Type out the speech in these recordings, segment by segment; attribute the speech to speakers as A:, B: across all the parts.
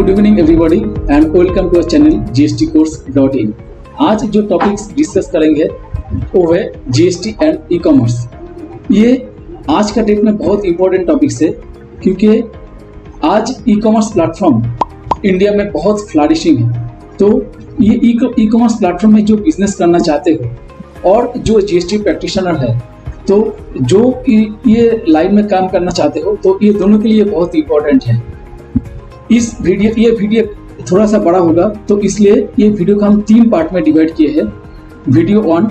A: Good evening everybody and welcome to our channel gstcourse.in। आज जो topics discuss करेंगे वो है जीएसटी एंड ई कॉमर्स। ये आज का डेट में बहुत इंपॉर्टेंट टॉपिक्स है क्योंकि आज ई कॉमर्स प्लेटफॉर्म इंडिया में बहुत फ्लरिशिंग है। तो ये ई कॉमर्स प्लेटफॉर्म में जो बिजनेस करना चाहते हो और जो जीएसटी प्रैक्टिशनर है, तो जो ये लाइन में काम करना चाहते हो, तो ये दोनों के लिए बहुत इंपॉर्टेंट है। ये वीडियो थोड़ा सा बड़ा होगा, तो इसलिए ये वीडियो को हम 3 पार्ट में डिवाइड किए हैं। वीडियो वन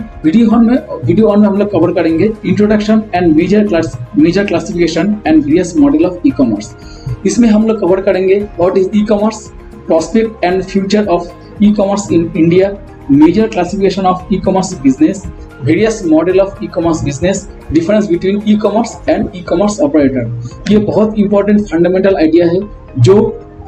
A: में हम लोग कवर करेंगे introduction and major classification and various model of e commerce. इसमें हम लोग कवर करेंगे what is e commerce, prospect and future of e commerce in India, major classification of e commerce business, various model of e commerce business, difference between e commerce and e commerce operator. ये बहुत important fundamental idea है जो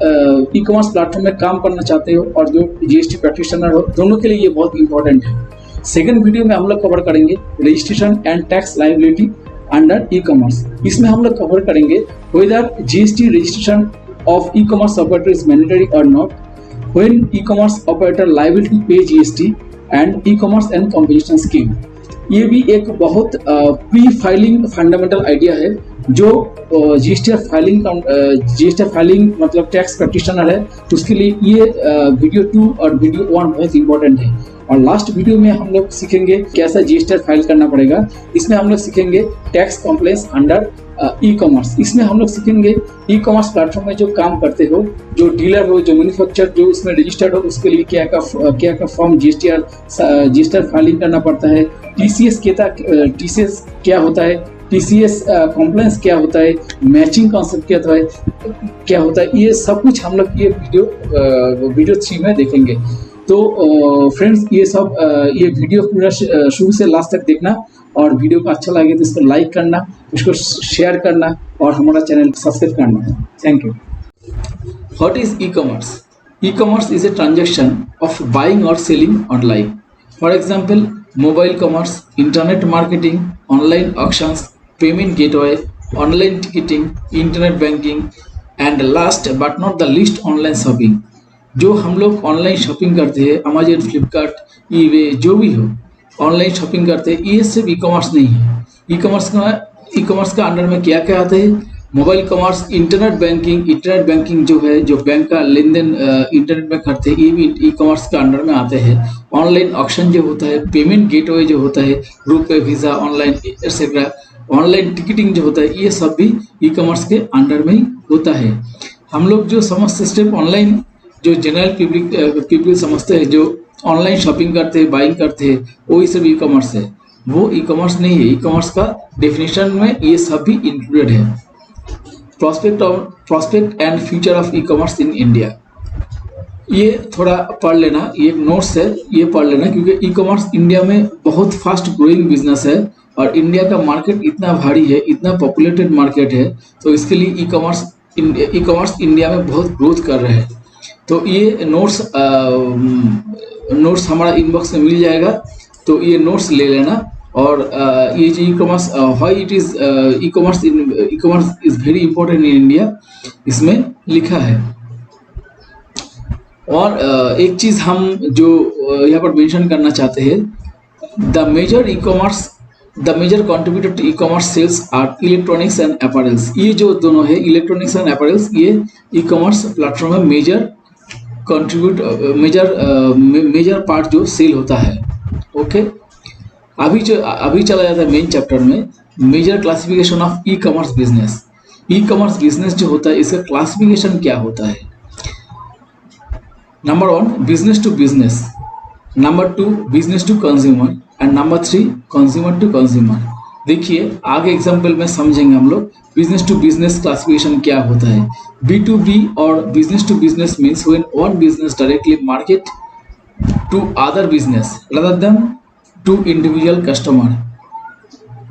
A: ई commerce platform में काम करना चाहते हो और जो जीएसटी प्रैक्टिशनर हो, दोनों के लिए ये बहुत इंपॉर्टेंट है। सेकंड वीडियो में हम लोग कवर करेंगे registration and tax liability under e commerce. इसमें हम लोग कवर करेंगे whether GST registration of e commerce operator is mandatory और not, when e commerce operator liable to pay GST and e commerce and competition scheme. ये भी एक बहुत pre filing fundamental idea है जो जीएसटी फाइलिंग मतलब tax practitioner है, तो उसके लिए ये वीडियो 2 और वीडियो 1 बहुत इंपॉर्टेंट है। और लास्ट वीडियो में हम लोग सीखेंगे कैसा जीएसटी फाइल करना पड़ेगा। इसमें हम लोग सीखेंगे tax complaints under e commerce. इसमें हम लोग सीखेंगे ई कॉमर्स प्लेटफॉर्म में जो काम करते हो, जो डीलर हो, जो मैन्युफैक्चर जो इसमें रजिस्टर्ड हो, उसके लिए क्या क्या फॉर्म जीएसटी फाइलिंग करना पड़ता है, टीसीएस क्या होता है, टीसीएस कॉम्प्लायंस क्या होता है, मैचिंग कॉन्सेप्ट क्या होता है, ये सब कुछ हम लोग ये वीडियो 3 में देखेंगे। तो फ्रेंड्स, ये वीडियो पूरा शुरू से लास्ट तक देखना, और वीडियो को अच्छा लगे तो इसको लाइक करना, उसको शेयर करना और हमारा चैनल सब्सक्राइब करना। Thank you. What is e commerce? E commerce is a transaction of buying और selling online. For example, mobile commerce, internet marketing, online auctions, payment gateway, online ticketing, internet banking and last but not the least online shopping. जो हम लोग online shopping करते हैं, Amazon, Flipkart, eBay, जो भी हो online shopping करते हैं, ये सिर्फ ई कॉमर्स नहीं है। ई कॉमर्स का अंडर में क्या क्या आता है? मोबाइल कॉमर्स, इंटरनेट बैंकिंग जो है, जो बैंक का लेन देन इंटरनेट में करते हैं, ये भी ई कॉमर्स के अंडर में आते हैं। ऑनलाइन ऑक्शन जो होता है, पेमेंट गेटवे जो होता है, RuPay, visa, online etcetera, online ticketing जो होता है, ये सब भी ई कॉमर्स के अंडर में ही होता है। हम लोग जो समस्त स्टेप ऑनलाइन जो जनरल पीपल समझते हैं, जो ऑनलाइन शॉपिंग करते हैं, बाइंग करते हैं, वही सब ई कॉमर्स है। वो ई कॉमर्स नहीं है। ई कॉमर्स का डेफिनेशन में ये सब भी इंक्लूडेड है। Prospect and future of e commerce in India, ये थोड़ा पढ़ लेना, ये एक नोट्स है, ये पढ़ लेना, क्योंकि ई कॉमर्स इंडिया में बहुत फास्ट ग्रोइंग बिजनेस है और इंडिया का मार्केट इतना भारी है, इतना पॉपुलेटेड मार्केट है, तो इसके लिए ई कॉमर्स इंडिया में बहुत ग्रोथ कर रहे हैं। तो ये नोट्स हमारा इनबॉक्स में मिल जाएगा, तो ये नोट्स ले लेना। और ये जो e commerce why it is e commerce is very important in India, इसमें लिखा है। और एक चीज हम जो यहाँ पर मेंशन करना चाहते हैं, the major contributor to e commerce sales are electronics and apparels. ये जो दोनों है, इलेक्ट्रॉनिक्स एंड अपैरल्स, ये ई कॉमर्स प्लेटफॉर्म में मेजर पार्ट जो सेल होता है। ओके, अभी चला जाता है मेन चैप्टर में, major classification of e commerce business. E commerce business जो होता है, इसका क्लासिफिकेशन क्या होता है? Number 1 business to business, number 2 business to consumer and number 3 consumer to consumer. देखिए आगे एग्जाम्पल में समझेंगे हम लोग बिजनेस टू बिजनेस क्लासिफिकेशन क्या होता है। B2B और business to business means when one business directly market to other business rather than to individual customer.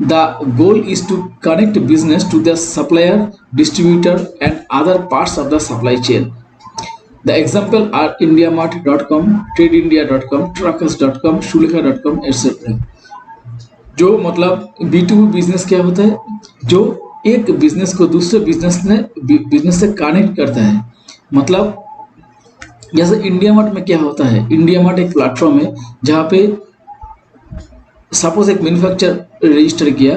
A: The goal is to connect business to the supplier, distributor and other parts of the supply chain. The example are indiamart.com, tradeindia.com, truckers.com, shulekha.com etc. जो मतलब B2B business क्या होता है? जो एक business को दूसरे business से कनेक्ट करता है। मतलब जैसे इंडिया मार्ट में क्या होता है, इंडिया मार्ट एक प्लेटफॉर्म है जहाँ पे सपोज एक मैन्युफैक्चर रजिस्टर किया,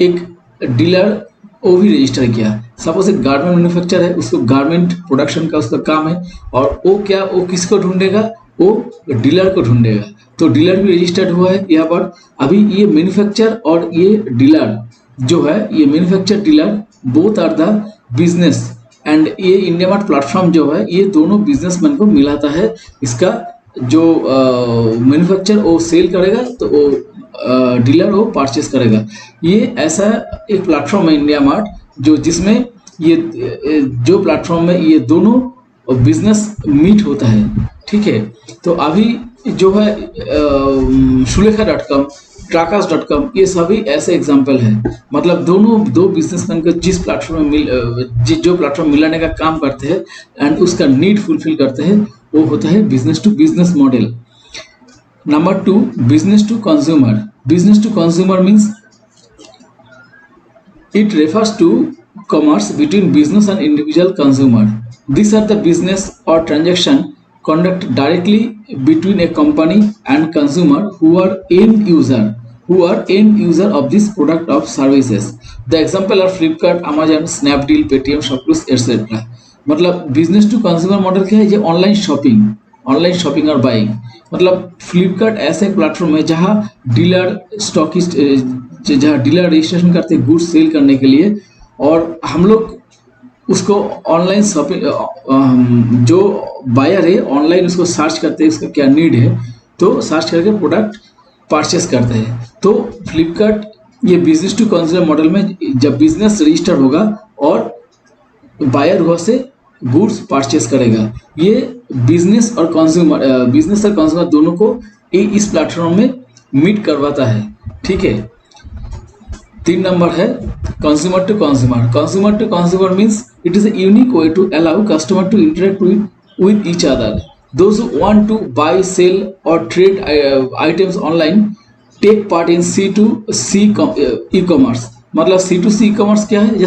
A: एक डीलर वो भी रजिस्टर किया। सपोज एक गारमेंट मैन्युफैक्चर है, उसको गारमेंट प्रोडक्शन का उसका काम है, और वो किसको ढूंढेगा, वो डीलर को ढूंढेगा। तो डीलर भी रजिस्टर्ड हुआ है यहाँ पर। अभी ये मैन्युफैक्चर और ये डीलर जो है, ये manufacture dealer both are the business, and ये इंडिया मार्ट प्लेटफॉर्म जो है ये दोनों बिजनेसमैन को मिलाता है। इसका जो मैन्युफैक्चर वो सेल करेगा, तो वो डीलर वो परचेस करेगा। ये ऐसा एक प्लेटफॉर्म है इंडिया मार्ट, जो जिसमें ये जो प्लेटफॉर्म में ये दोनों बिजनेस मीट होता है। ठीक है, तो अभी जो है सुलेखा.com, ट्राकास.com, ये सभी ऐसे एग्जाम्पल हैं। मतलब दो बिजनेसमैन को जिस प्लेटफॉर्म में जो प्लेटफॉर्म मिलाने का काम करते हैं एंड उसका नीड फुलफिल करते हैं, वो होता है business to business model. Number 2, business to consumer. Business to consumer means it refers to commerce between business and individual consumer. These are the business or transaction conducted directly between a company and consumer who are end user of this product or services. The example are Flipkart, Amazon, Snapdeal, Paytm, Shopcluse, etc. मतलब business to consumer model क्या है, ये online shopping और buying. मतलब फ्लिपकार्ट ऐसा एक platform है जहाँ डीलर स्टॉकिस्ट, जहाँ डीलर रजिस्ट्रेशन करते हैं गुड्स सेल करने के लिए, और हम लोग उसको ऑनलाइन शॉपिंग, जो बायर है ऑनलाइन उसको सर्च करते हैं उसका क्या नीड है, तो सर्च करके प्रोडक्ट परचेस करते हैं। तो फ्लिपकार्ट ये बिजनेस टू कंज्यूमर मॉडल में जब बिजनेस रजिस्टर होगा और बायर वहाँ से गुड्स परचेस करेगा, ये बिजनेस और कंज्यूमर दोनों को इस प्लेटफॉर्म में मीट करवाता है। ठीक है, 3 नंबर है consumer to consumer. Consumer to consumer means it is a unique way to allow customer to interact with each other. Those who want to buy, sell or trade items online take part in C2C e-commerce. मतलब C2C e-commerce क्या है,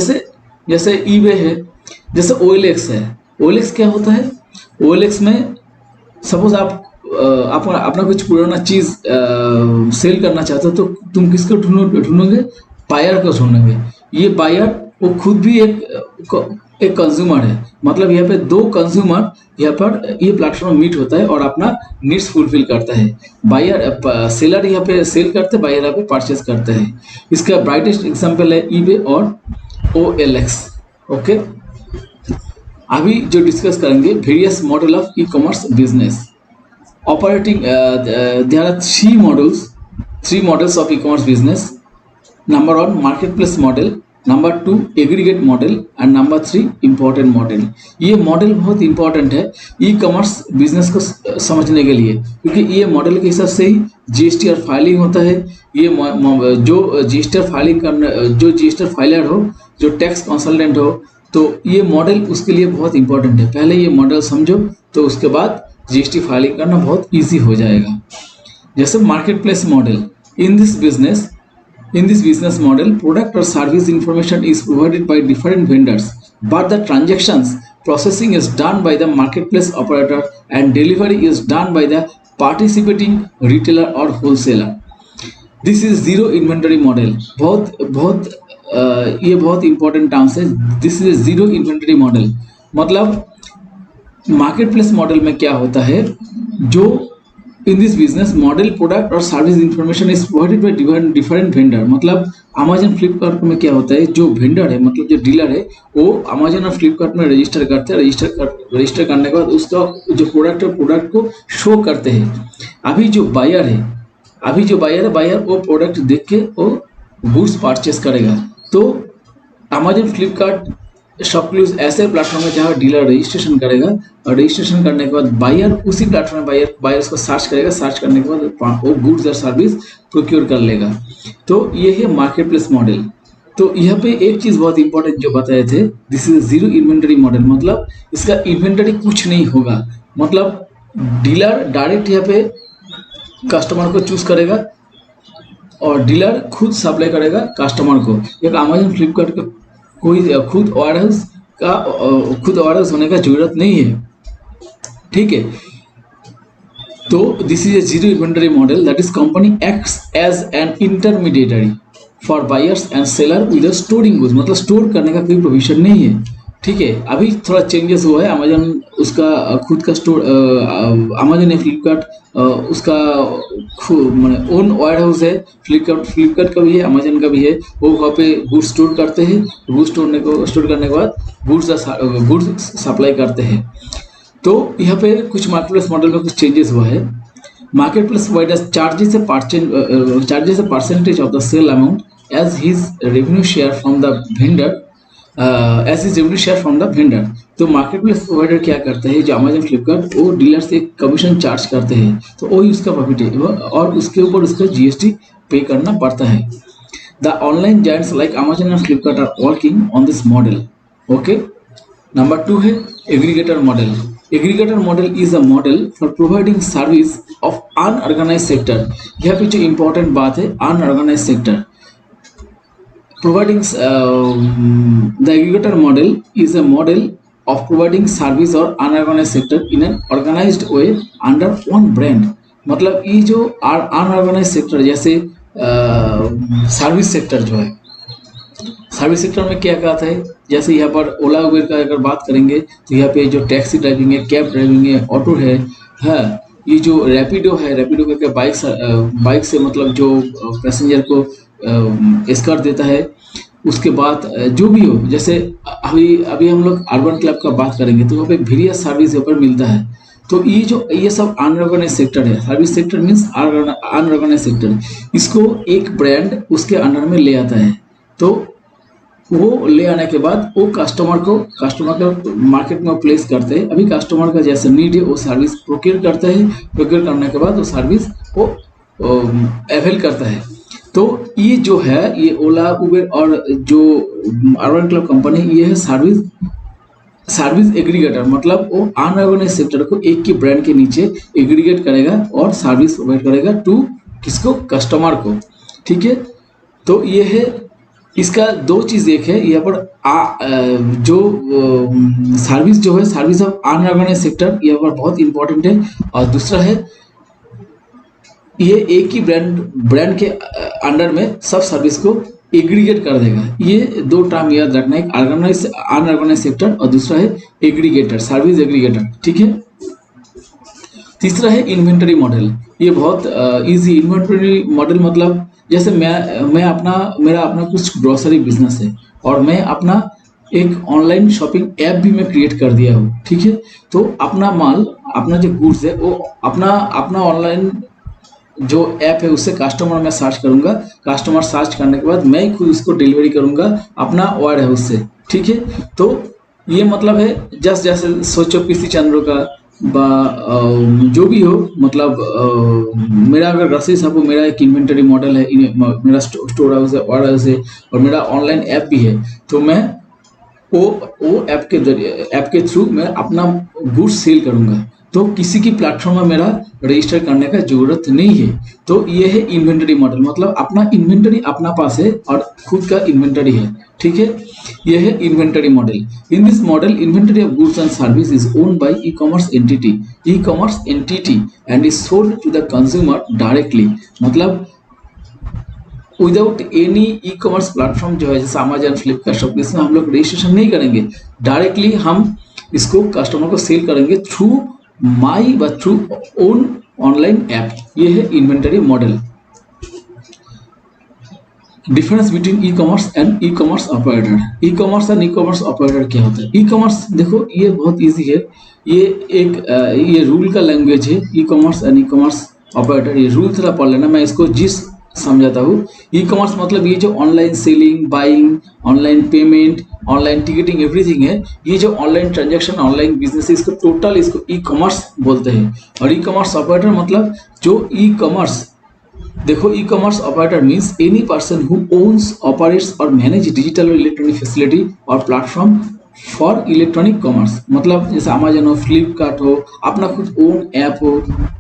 A: जैसे eBay है, जैसे OLX है। OLX क्या होता है, OLX में सपोज आप अपना कुछ पुराना चीज सेल करना चाहते हो, तो तुम किसको ढूंढोगे, बायर को ढूंढोगे। ये बायर वो खुद भी एक कंज्यूमर है। मतलब यहाँ पे 2 कंज्यूमर यहाँ पर ये प्लेटफॉर्म मीट होता है और अपना नीड्स फुलफिल करता है। बायर सेलर यहाँ पे सेल करते हैं, बायर यहाँ पे परचेस करते हैं। इसका ब्राइटेस्ट एग्जांपल है eBay और OLX। ओके, अभी जो डिस्कस करेंगे various model of e commerce business operating. There are 3 models of e commerce business. Number 1 marketplace model, number 2 aggregate model and number 3 important model. ये model बहुत important है e commerce business को समझने के लिए, क्योंकि ये मॉडल के हिसाब से ही GST फाइलिंग होता है। ये जो GST फाइलर हो, जो टैक्स कंसल्टेंट हो, तो ये मॉडल उसके लिए बहुत इंपॉर्टेंट है। पहले ये मॉडल समझो, तो उसके बाद GST फाइलिंग करना बहुत ईजी हो जाएगा। जैसे market place model, in this business model, product or service information is provided by different vendors, but the transactions processing is done by the marketplace operator and delivery is done by the participating retailer or wholesaler. This is zero inventory model. ये बहुत important terms है। This is zero inventory model. मतलब marketplace model में क्या होता है, जो in this business model product और service information is provided by different vendor. मतलब अमेजन फ्लिपकार्ट में क्या होता है, जो वेंडर है मतलब जो डीलर है वो अमेजन और फ्लिपकार्ट में रजिस्टर करते हैं। रजिस्टर करने के बाद उसका जो प्रोडक्ट को शो करते हैं। अभी जो बायर है बायर वो प्रोडक्ट देख के वो गुड्स परचेस करेगा। तो अमेजन फ्लिपकार्ट शॉपक्लूज ऐसे प्लेटफॉर्म है जहाँ डीलर रजिस्ट्रेशन करेगा, और रजिस्ट्रेशन करने के बाद बायर उसी प्लेटफॉर्म में बायर उसको सर्च करेगा। सर्च करने के बाद वो गुड्स और सर्विस प्रोक्योर कर लेगा। तो ये है मार्केट प्लेस मॉडल। तो यहाँ पे एक चीज़ बहुत इंपॉर्टेंट जो बताए थे, this is zero inventory model. मतलब इसका इन्वेंटरी कुछ नहीं होगा। मतलब डीलर डायरेक्ट यहाँ पे कस्टमर को चूज करेगा और डीलर खुद सप्लाई करेगा कस्टमर को। एक अमेजन फ्लिपकार्ट का कोई खुद ऑर्डर्स होने का जरूरत नहीं है। ठीक है। तो this is a zero inventory model, that is company acts as an intermediary for buyers and seller with storing goods, मतलब स्टोर करने का कोई प्रोविजन नहीं है, ठीक है। अभी थोड़ा चेंजेस हुआ है, अमेजन उसका खुद का स्टोर, अमेजन या फ्लिपकार्ट उसका मैंने ओन वायर हाउस है, फ्लिपकार्ट का भी है, अमेजन का भी है। वो वहाँ पे गुड्स स्टोर करते हैं, गुड्स स्टोर करने के बाद गुड्स सप्लाई करते हैं। तो यहाँ पे कुछ मार्केटप्लेस मॉडल में कुछ चेंजेस हुआ है। Marketplace provider charges a percentage of the sale amount as his revenue share from the vendor, तो मार्केटप्लेस प्रोवाइडर क्या करते हैं, जो अमेजन फ्लिपकार्ट, वो डीलर से कमीशन चार्ज करते हैं, तो वही उसका प्रॉफिट है और उसके ऊपर उसका जीएसटी पे करना पड़ता है। The online giants like Amazon and Flipkart are working on this model. Okay, number 2 है aggregator model. Aggregator model is a model for providing service of unorganised sector. यहाँ पे जो इंपॉर्टेंट बात है, unorganised sector. Providing the aggregator model is a model of providing service or unorganized sector in an organized way under one brand। मतलब ये जो unorganised sector, जैसे service sector जो है, सर्विस सेक्टर में क्या कहता है, जैसे यहाँ पर ओला उबेर का अगर बात करेंगे तो यहाँ पे जो टैक्सी ड्राइविंग है, कैब ड्राइविंग है, ऑटो है, ये जो रैपिडो है, रैपिडो का बाइक से मतलब जो पैसेंजर को एस्कॉर्ट देता है। उसके बाद जो भी हो, जैसे अभी हम लोग अर्बन क्लब का बात करेंगे तो वहाँ पे वेरियस सर्विस यहाँ पर मिलता है। तो ये सब अनऑर्गेनाइज सेक्टर है। Service sector means unorganised sector. इसको एक ब्रांड उसके अंडर में ले आता है, तो वो ले आने के बाद वो कस्टमर को मार्केट में प्लेस करते हैं। अभी कस्टमर का जैसे नीड है वो सर्विस प्रोक्योर करते हैं, प्रोक्योर करने के बाद वो सर्विस वो अवेल करता है। तो ये जो है, ये ओला उबेर और जो अर्बन क्लब कंपनी, ये है सर्विस एग्रीगेटर। मतलब वो अनऑर्गेनाइज सेक्टर को एक की ब्रांड के नीचे एग्रीगेट करेगा और सर्विस प्रोवाइड करेगा टू किसको, कस्टमर को, ठीक है। तो ये है इसका दो चीज़, एक है यहाँ पर जो सर्विस जो है, सर्विस ऑफ अनऑर्गेनाइज सेक्टर, यहाँ पर बहुत इंपॉर्टेंट है। और दूसरा है ये एक ही ब्रांड के अंडर में सब सर्विस को एग्रीगेट कर देगा। ये दो टर्म याद रखना है, एक अनऑर्गेनाइज सेक्टर और दूसरा है एग्रीगेटर, सर्विस एग्रीगेटर, ठीक है। तीसरा है इन्वेंटरी मॉडल। ये बहुत इजी। इन्वेंटरी मॉडल मतलब जैसे मेरा अपना कुछ ग्रोसरी बिजनेस है और मैं अपना एक ऑनलाइन शॉपिंग ऐप भी मैं क्रिएट कर दिया हूँ, ठीक है। तो अपना माल, अपना जो गुड्स है वो अपना ऑनलाइन जो ऐप है उससे कस्टमर मैं सर्च करूंगा, कस्टमर सर्च करने के बाद मैं खुद उसको डिलीवरी करूंगा अपना वायर हाउस से, ठीक है। तो ये मतलब है जैसे सोचो पीसी चंद्र का जो भी हो, मतलब मेरा अगर ग्रोसरी शॉप हो, मेरा एक इन्वेंटरी मॉडल है, मेरा स्टोर हाउस है, वायर हाउस है और मेरा ऑनलाइन ऐप भी है। तो मैं वो ऐप के थ्रू मैं अपना गुड्स सेल करूंगा। तो किसी की प्लेटफॉर्म में मेरा रजिस्टर करने का जरूरत नहीं है। तो ये है इन्वेंटरी मॉडल, मतलब अपना इन्वेंटरी अपना पास है और खुद का इन्वेंटरी है, ठीक है। ये है inventory model. In this model inventory of goods and service is owned by e-commerce entity and is sold to the consumer directly. मतलब without any e commerce platform जो है, जैसे अमेजन, फ्लिपकार्ट, शॉपिंग, इसमें हम लोग रजिस्ट्रेशन नहीं करेंगे, डायरेक्टली हम इसको कस्टमर को सेल करेंगे थ्रू माई व थ्रू ओन ऑनलाइन ऐप। ये है inventory model. Difference between e commerce and e commerce operator. E commerce and e commerce operator क्या होता है? ई कॉमर्स देखो ये बहुत इजी है। ये रूल का लैंग्वेज है, e commerce and e commerce operator. ये रूल थोड़ा पढ़ लेना, मैं इसको समझाता हूँ। ई कॉमर्स मतलब ये जो online selling, buying, online payment, online ticketing, everything है, ये जो ऑनलाइन ट्रांजैक्शन, ऑनलाइन बिजनेस है, इसको टोटल इसको ई कॉमर्स बोलते हैं। और ई कॉमर्स ऑपरेटर मतलब जो ई कॉमर्स, देखो ई commerce operator means any person who owns, operates और मैनेज डिजिटल और इलेक्ट्रॉनिक फैसिलिटी और प्लेटफॉर्म फॉर इलेक्ट्रॉनिक कॉमर्स। मतलब जैसे अमेजन हो, फ्लिपकार्ट हो, अपना खुद ओन ऐप हो,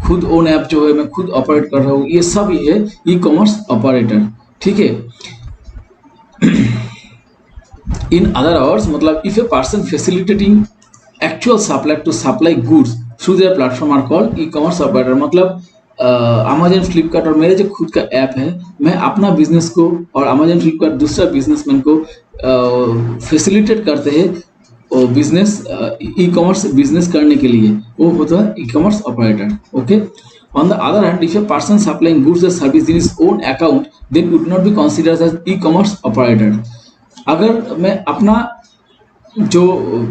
A: खुद ओन ऐप जो है मैं खुद ऑपरेट कर रहा हूँ, ये सब ही है ई कॉमर्स ऑपरेटर, ठीक है। इन अदर वर्ड्स मतलब if a person facilitating actual supply to supply goods through their platform are called e-commerce operator। मतलब अमेजन, फ्लिपकार्ट और मेरे जो खुद का ऐप है, मैं अपना बिजनेस को और अमेजन फ्लिपकार्ट दूसरा बिजनेसमैन को फैसिलिटेट करते हैं बिजनेस ई कॉमर्स बिजनेस करने के लिए, वो होता है e commerce operator. Okay, on the other hand if a person supplying goods और service in his own account then would not be considered as e commerce operator. अगर मैं अपना जो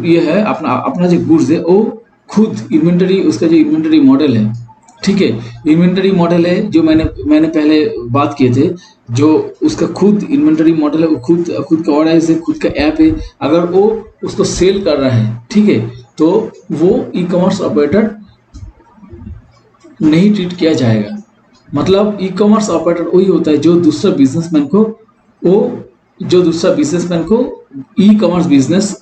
A: ये है अपना अपना जो गुड्स है वो खुद इन्वेंटरी, उसका जो इन्वेंटरी मॉडल है, ठीक है, इन्वेंटरी मॉडल है जो मैंने पहले बात किए थे, जो उसका खुद इन्वेंटरी मॉडल है, वो खुद का ऑर्डर है, खुद का ऐप है, अगर वो उसको सेल कर रहा है, ठीक है, तो वो ई कॉमर्स ऑपरेटर नहीं ट्रीट किया जाएगा। मतलब ई कॉमर्स ऑपरेटर वही होता है जो दूसरा बिजनेसमैन को ई कॉमर्स बिजनेस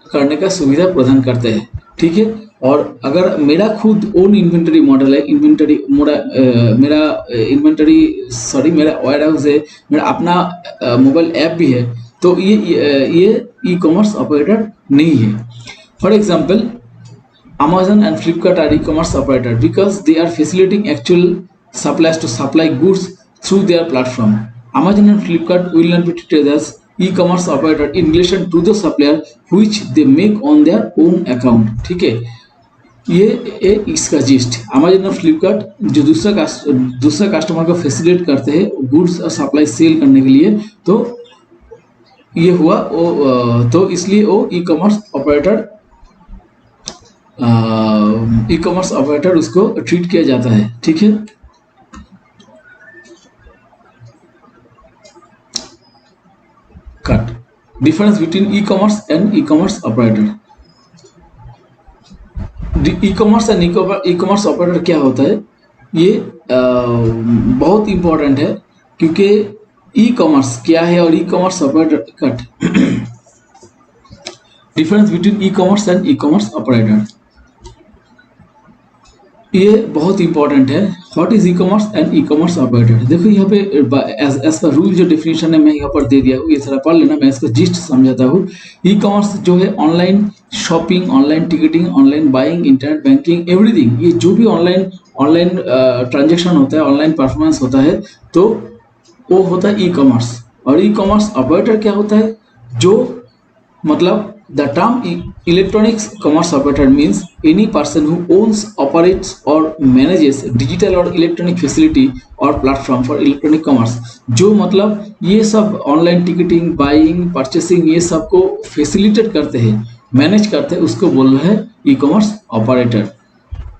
A: करने का सुविधा प्रदान करते हैं, ठीक है। और अगर मेरा खुद ओन इन्वेंटरी मॉडल है, मेरा वेयर हाउस है, मेरा अपना मोबाइल ऐप भी है, तो ये ई कॉमर्स ऑपरेटर नहीं है। For example, Amazon and Flipkart are e-commerce operator because they are facilitating actual suppliers to supply goods through their platform. Amazon and Flipkart will not be treated as e-commerce operator in relation to the supplier which they make on their own account। ठीक है, ये इसका gist. Amazon और Flipkart जो दूसरा customer को facilitate करते हैं गुड्स और सप्लाई सेल करने के लिए, तो ये हुआ तो इसलिए वो ई कॉमर्स ऑपरेटर उसको ट्रीट किया जाता है, ठीक है। Cut difference between e commerce and e commerce operator. E commerce and e commerce operator क्या होता है, ये बहुत इंपॉर्टेंट है, क्योंकि ई कॉमर्स क्या है और ई commerce operator, cut difference between e commerce and e commerce operator, ये बहुत इंपॉर्टेंट है। What is e commerce and e commerce operator. देखो यहाँ पे एज पर रूल जो डेफिनेशन है मैं यहाँ पर दे दिया हूँ, ये सारा पढ़ लेना, मैं इसको जिस्ट समझाता हूँ। ई कॉमर्स जो है online shopping, online ticketing, online buying, internet banking, everything, ये जो भी ऑनलाइन ट्रांजेक्शन होता है, ऑनलाइन परफॉर्मेंस होता है, तो वो होता है ई कॉमर्स। और ई कॉमर्स ऑपरेटर क्या होता है, जो मतलब the term electronics commerce operator means any person who owns, operates or manages digital or electronic facility or platform for electronic commerce। जो मतलब ये सब ऑनलाइन टिकटिंग, बाइंग, परचेसिंग, ये सब को फैसिलिटेट करते हैं, मैनेज करते हैं, उसको बोल रहे हैं ई कॉमर्स ऑपरेटर।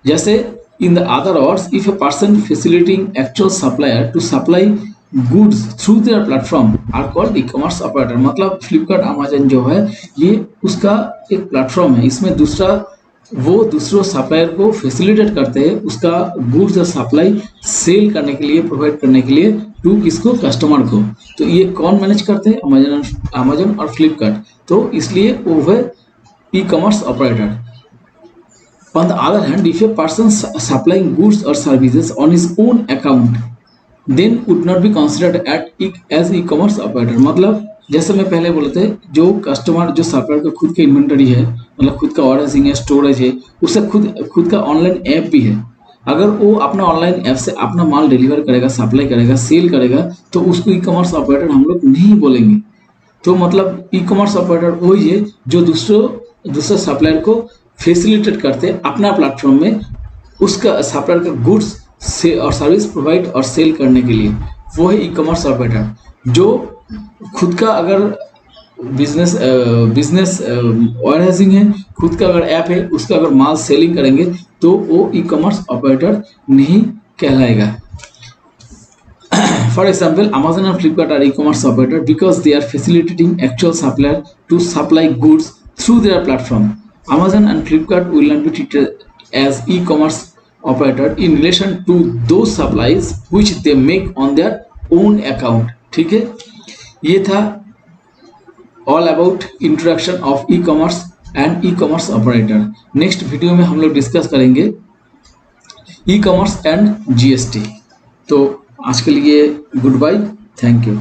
A: जैसे in the other words, if a person facilitating actual supplier to supply goods through their platform are called e commerce operator. मतलब फ्लिपकार्ट, अमेजन जो है, ये उसका एक प्लेटफॉर्म है, इसमें दूसरों सप्लायर को फैसिलिटेट करते हैं उसका गुड्स और सप्लाई सेल करने के लिए, प्रोवाइड करने के लिए टू किसको, कस्टमर को। तो ये कौन मैनेज करते हैं, अमेजन और फ्लिपकार्ट, तो इसलिए वो है e commerce operator. On the other hand, if a person supplying goods और services on his own account then would not be considered as e commerce operator. मतलब जैसे मैं पहले बोले थे, जो कस्टमर, जो सप्लायर का खुद का इन्वेंटरी है, मतलब खुद का ऑर्डरिंग है, स्टोरेज है, उससे खुद का ऑनलाइन ऐप भी है, अगर वो अपना ऑनलाइन ऐप से अपना माल डिलीवर करेगा, सप्लाई करेगा, सेल करेगा, तो उसको ई कॉमर्स ऑपरेटर हम लोग नहीं बोलेंगे। तो मतलब ई कॉमर्स ऑपरेटर वही है जो दूसरे सप्लायर को फैसिलिटेट करते हैं अपना प्लेटफॉर्म में उसका सप्लायर का गुड्स से और सर्विस प्रोवाइड और सेल करने के लिए, वो है ई कॉमर्स ऑपरेटर। जो खुद का अगर बिजनेस वेयरहाउसिंग है, खुद का अगर ऐप है, उसका अगर माल सेलिंग करेंगे, तो वो ई कॉमर्स ऑपरेटर नहीं कहलाएगा। For example, Amazon and Flipkart are e-commerce operator because they are facilitating actual supplier to supply goods through their platform. Amazon and Flipkart will not be treated as e-commerce operator in relation to those supplies which they make on their own account। ठीक है, ये था all about introduction of e commerce and e commerce operator. Next video में हम लोग discuss करेंगे ई commerce and GST. तो आज के लिए गुड बाय, थैंक यू।